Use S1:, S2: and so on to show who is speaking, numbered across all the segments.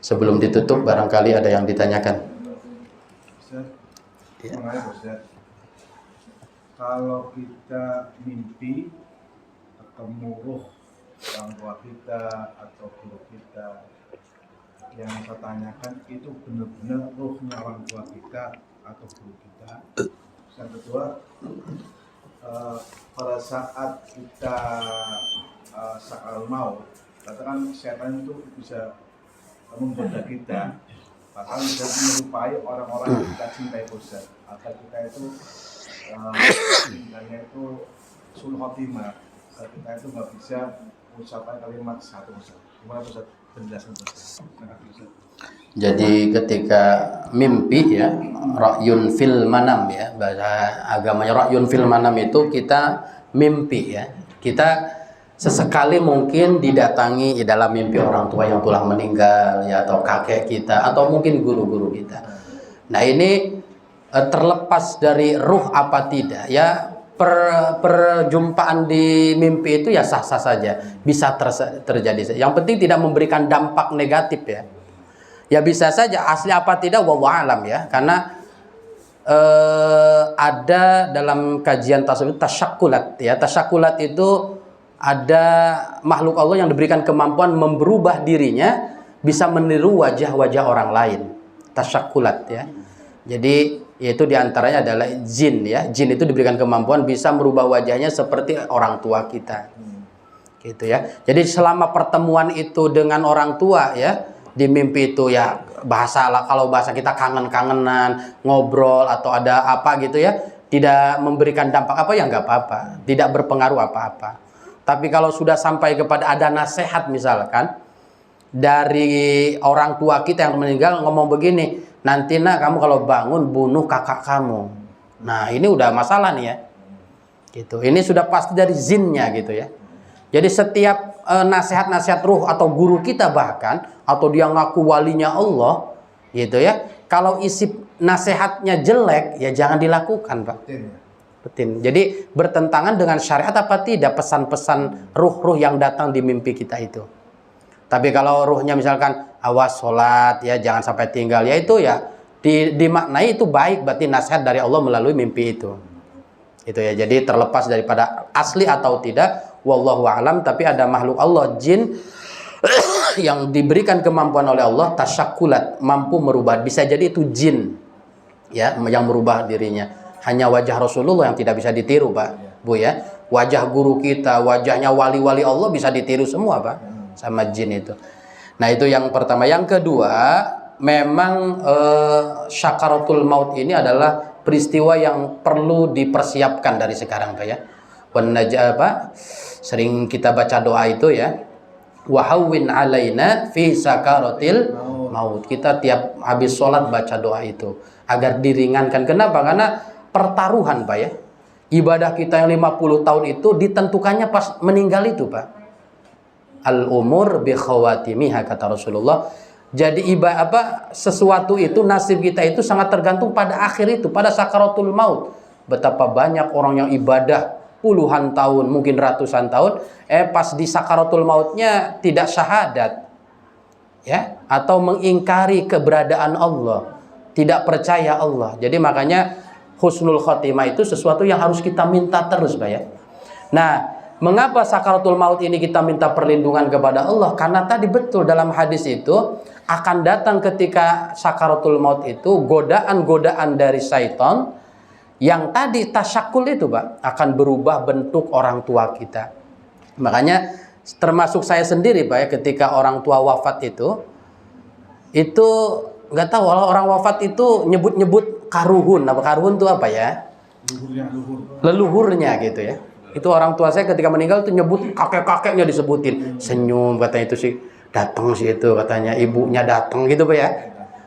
S1: Sebelum ditutup barangkali ada yang ditanyakan.
S2: Ustaz, Ustaz, kalau kita mimpi ketemu ruh orang tua kita atau guru kita, yang saya tanyakan itu benar-benar ruhnya orang tua kita atau guru kita. Yang kedua, pada saat kita sakaratul maut, katakan setan itu bisa menggoda kita, bahkan bisa menyerupai orang-orang yang kita cintai, Ustaz. Atau kita itu cintanya itu sul khotimah, kita itu nggak bisa mengucapkan kalimat satu, Ustaz. Gimana Ustaz penjelasan Ustaz?
S1: Jadi ketika mimpi ya, ra'yun fil manam ya, bahasa agamanya ra'yun fil manam itu kita mimpi ya. Kita sesekali mungkin didatangi dalam mimpi orang tua yang telah meninggal ya, atau kakek kita, atau mungkin guru-guru kita. Nah ini terlepas dari ruh apa tidak ya, perjumpaan di mimpi itu ya sah-sah saja, bisa terjadi. Yang penting tidak memberikan dampak negatif ya. Ya bisa saja, asli apa tidak wallahu alam ya, karena ada dalam kajian tasawuf tasyakulat ya. Tasyakulat itu ada makhluk Allah yang diberikan kemampuan memberubah dirinya, bisa meniru wajah-wajah orang lain. Tasyakulat ya. Jadi yaitu diantaranya adalah jin ya. Jin itu diberikan kemampuan bisa merubah wajahnya seperti orang tua kita. Gitu ya. Jadi selama pertemuan itu dengan orang tua ya, di mimpi itu ya, kalau bahasa kita kangen-kangenan, ngobrol atau ada apa gitu ya, tidak memberikan dampak apa ya nggak apa-apa, tidak berpengaruh apa-apa. Tapi kalau sudah sampai kepada ada nasihat misalkan dari orang tua kita yang meninggal ngomong begini, nanti nak kamu kalau bangun bunuh kakak kamu. Nah ini udah masalah nih ya. Gitu. Ini sudah pasti dari zinnya gitu ya. Jadi setiap nasihat-nasihat ruh atau guru kita bahkan, atau dia ngaku walinya Allah gitu ya, kalau isi nasihatnya jelek ya jangan dilakukan Pak. Betin. Jadi bertentangan dengan syariat apa tidak pesan-pesan ruh-ruh yang datang di mimpi kita itu. Tapi kalau ruhnya misalkan awas sholat ya, jangan sampai tinggal ya, itu ya dimaknai itu baik, berarti nasihat dari Allah melalui mimpi itu. Itu ya. Jadi terlepas daripada asli atau tidak wallahu a'lam, tapi ada makhluk Allah jin yang diberikan kemampuan oleh Allah tasyakulat, mampu merubah, bisa jadi itu jin ya yang merubah dirinya. Hanya wajah Rasulullah yang tidak bisa ditiru Pak Bu ya. Wajah guru kita, wajahnya wali-wali Allah bisa ditiru semua Pak sama jin itu. Nah itu yang pertama. Yang kedua, memang syakaratul maut ini adalah peristiwa yang perlu dipersiapkan dari sekarang Pak ya. Sering kita baca doa itu ya, wahawwin alaina fi sakaratil maut. Kita tiap habis sholat baca doa itu agar diringankan. Kenapa? Karena pertaruhan Pak ya. Ibadah kita yang 50 tahun itu ditentukannya pas meninggal itu Pak. Al-umur bi khawatimiha kata Rasulullah. Jadi sesuatu itu, nasib kita itu sangat tergantung pada akhir itu, pada sakaratul maut. Betapa banyak orang yang ibadah puluhan tahun, mungkin ratusan tahun, pas di sakaratul mautnya tidak syahadat. Ya, atau mengingkari keberadaan Allah, tidak percaya Allah. Jadi makanya husnul khotimah itu sesuatu yang harus kita minta terus Pak ya. Nah, mengapa sakaratul maut ini kita minta perlindungan kepada Allah? Karena tadi betul dalam hadis itu akan datang ketika sakaratul maut itu godaan-godaan dari syaitan yang tadi tasyakul itu Pak, akan berubah bentuk orang tua kita. Makanya termasuk saya sendiri Pak ya, ketika orang tua wafat itu nggak tahu, orang wafat itu nyebut-nyebut karuhun. Apa karuhun itu apa ya? Leluhurnya gitu ya. Itu orang tua saya ketika meninggal tuh nyebut kakek-kakeknya disebutin. Senyum katanya itu sih, datang sih itu katanya, ibunya datang gitu Pak ya.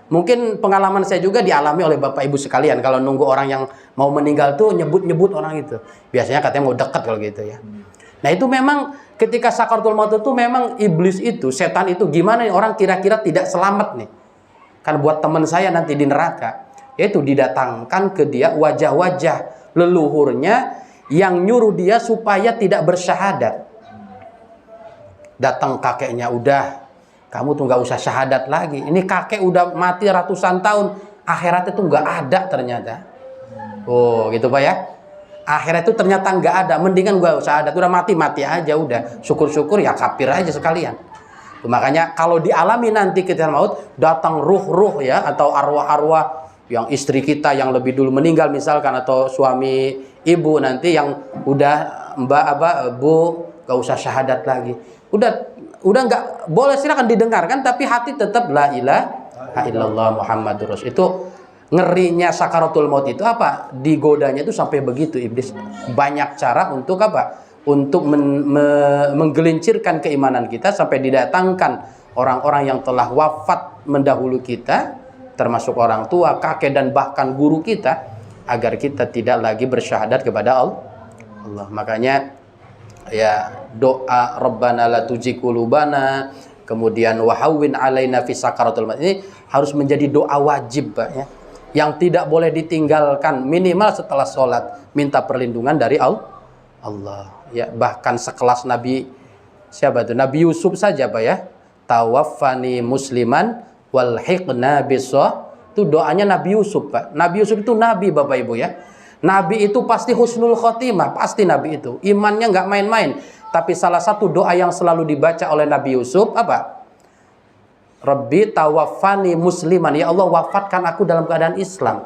S1: Mungkin pengalaman saya juga dialami oleh Bapak Ibu sekalian, kalau nunggu orang yang mau meninggal tuh nyebut-nyebut orang itu. Biasanya katanya mau dekat kalau gitu ya. Nah itu memang ketika sakaratul maut itu memang iblis itu, setan itu, gimana nih orang kira-kira tidak selamat nih. Kan buat teman saya nanti di neraka, yaitu didatangkan ke dia wajah-wajah leluhurnya yang nyuruh dia supaya tidak bersyahadat. Datang kakeknya udah, kamu tuh nggak usah syahadat lagi. Ini kakek udah mati ratusan tahun, akhirat itu nggak ada ternyata. Oh gitu Pak ya. Akhirat itu ternyata nggak ada, mendingan gua syahadat, udah mati aja udah. Syukur-syukur ya kafir aja sekalian. Makanya kalau dialami nanti ketika maut, datang ruh-ruh ya, atau arwah-arwah yang istri kita yang lebih dulu meninggal misalkan, atau suami ibu nanti yang udah bu gak usah syahadat lagi, udah nggak boleh, silakan didengarkan, tapi hati tetap la ilaha illallah Muhammadur Rasul. Itu ngerinya sakaratul maut itu apa? Digodanya itu sampai begitu iblis. Banyak cara untuk apa? Untuk menggelincirkan keimanan kita sampai didatangkan orang-orang yang telah wafat mendahulu kita, termasuk orang tua, kakek, dan bahkan guru kita, agar kita tidak lagi bersyahadat kepada Allah. Makanya ya doa Rabbana la tuzigh qulubana, kemudian wahawwin alaina fi sakaratul maut, ini harus menjadi doa wajib Pak ya, yang tidak boleh ditinggalkan minimal setelah sholat, minta perlindungan dari Allah ya. Bahkan sekelas Nabi siapa itu? Nabi Yusuf saja Pak ya, tawaffani musliman walhiqna bis-shalihin. Itu doanya Nabi Yusuf Pak. Nabi Yusuf itu nabi Bapak Ibu ya. Nabi itu pasti husnul khotimah, pasti Nabi itu imannya nggak main-main. Tapi salah satu doa yang selalu dibaca oleh Nabi Yusuf apa? Rabbi tawaffani musliman, ya Allah wafatkan aku dalam keadaan Islam.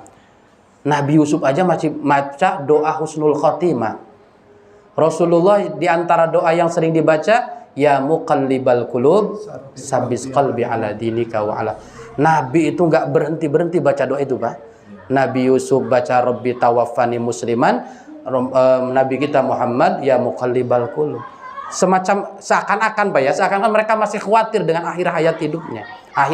S1: Nabi Yusuf aja masih baca doa husnul khotimah. Rasulullah di antara doa yang sering dibaca, ya muqallibal qulub sabbis qalbi ala dinika wa ala. Nabi itu nggak berhenti baca doa itu Pak. Nabi Yusuf baca Rabbi tawaffani musliman, Nabi kita Muhammad ya muqallibal qulub. Semacam seakan-akan Pak ya, seakan-akan mereka masih khawatir dengan akhir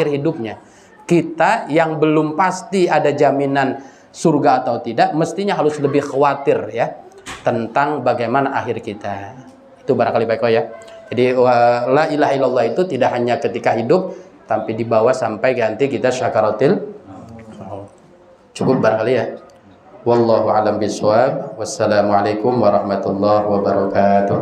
S1: hidupnya. Kita yang belum pasti ada jaminan surga atau tidak, mestinya harus lebih khawatir ya tentang bagaimana akhir kita. Itu barangkali Pak ya. Jadi la ilaha illallah itu tidak hanya ketika hidup, tapi dibawa sampai ganti kita syakaratil. Cukup barangkali ya. Wallahu a'lam bishawab. Wassalamualaikum warahmatullahi wabarakatuh.